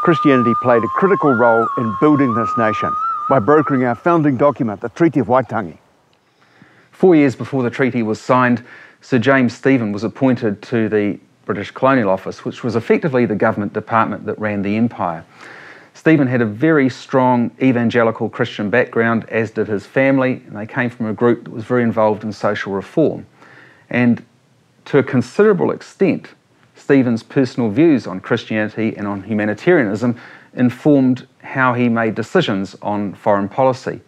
Christianity played a critical role in building this nation by brokering our founding document, the Treaty of Waitangi. 4 years before the treaty was signed, Sir James Stephen was appointed to the British Colonial Office, which was effectively the government department that ran the empire. Stephen had a very strong evangelical Christian background, as did his family, and they came from a group that was very involved in social reform. And to a considerable extent, Stephen's personal views on Christianity and on humanitarianism informed how he made decisions on foreign policy.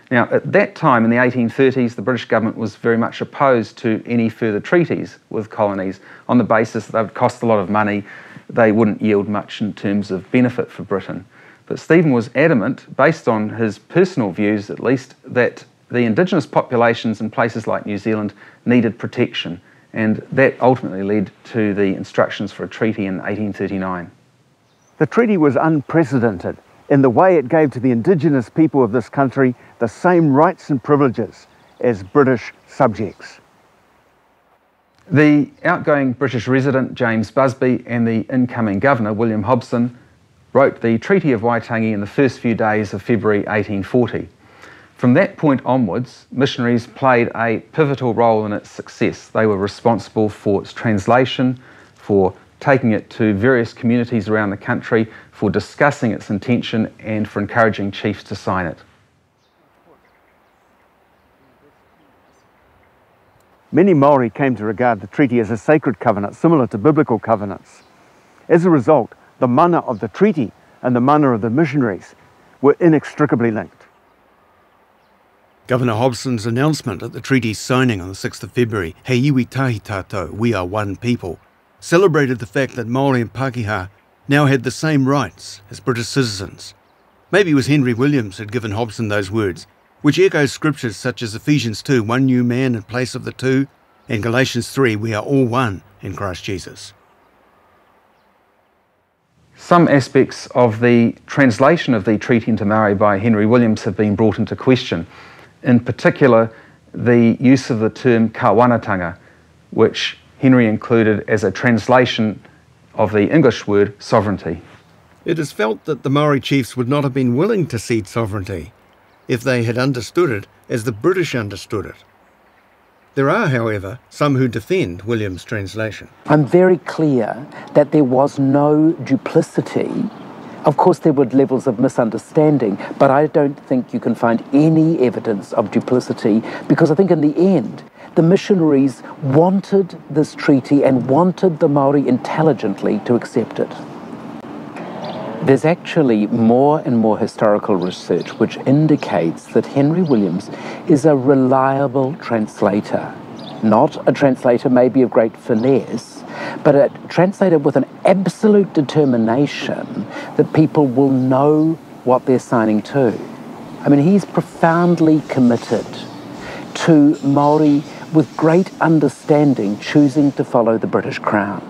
Now, at that time, in the 1830s, the British government was very much opposed to any further treaties with colonies on the basis that they would cost a lot of money, they wouldn't yield much in terms of benefit for Britain. But Stephen was adamant, based on his personal views at least, that the indigenous populations in places like New Zealand needed protection, and that ultimately led to the instructions for a treaty in 1839. The treaty was unprecedented in the way it gave to the indigenous people of this country the same rights and privileges as British subjects. The outgoing British resident, James Busby, and the incoming governor, William Hobson, wrote the Treaty of Waitangi in the first few days of February 1840. From that point onwards, missionaries played a pivotal role in its success. They were responsible for its translation, for taking it to various communities around the country, for discussing its intention, and for encouraging chiefs to sign it. Many Maori came to regard the treaty as a sacred covenant, similar to biblical covenants. As a result, the mana of the treaty and the mana of the missionaries were inextricably linked. Governor Hobson's announcement at the treaty's signing on the 6th of February, He iwi tahi tātou, we are one people, celebrated the fact that Māori and Pākehā now had the same rights as British citizens. Maybe it was Henry Williams who had given Hobson those words, which echoes scriptures such as Ephesians 2, one new man in place of the two, and Galatians 3, we are all one in Christ Jesus. Some aspects of the translation of the treaty into Maori by Henry Williams have been brought into question. In particular, the use of the term kawanatanga, which Henry included as a translation of the English word sovereignty. It is felt that the Maori chiefs would not have been willing to cede sovereignty if they had understood it as the British understood it. There are, however, some who defend Williams' translation. I'm very clear that there was no duplicity. Of course, there were levels of misunderstanding, but I don't think you can find any evidence of duplicity, because I think in the end, the missionaries wanted this treaty and wanted the Maori intelligently to accept it. There's actually more and more historical research which indicates that Henry Williams is a reliable translator. Not a translator maybe of great finesse, but a translator with an absolute determination that people will know what they're signing to. I mean, he's profoundly committed to Māori with great understanding, choosing to follow the British Crown.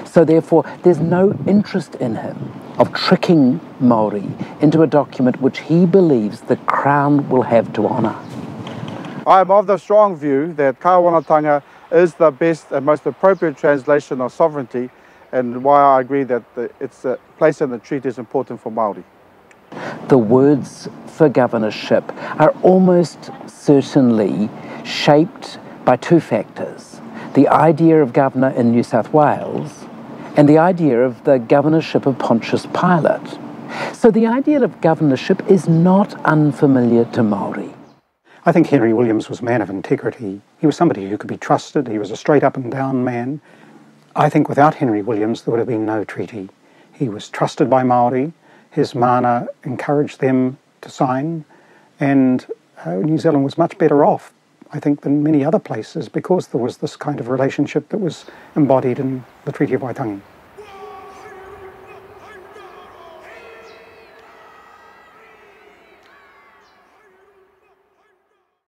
So therefore, there's no interest in him of tricking Māori into a document which he believes the Crown will have to honour. I am of the strong view that kawanatanga is the best and most appropriate translation of sovereignty, and why I agree that its place in the treaty is important for Māori. The words for governorship are almost certainly shaped by two factors: the idea of governor in New South Wales and the idea of the governorship of Pontius Pilate. So the idea of governorship is not unfamiliar to Māori. I think Henry Williams was a man of integrity. He was somebody who could be trusted. He was a straight up and down man. I think without Henry Williams there would have been no treaty. He was trusted by Māori. His mana encouraged them to sign, and New Zealand was much better off, I think, than many other places, because there was this kind of relationship that was embodied in the Treaty of Waitangi.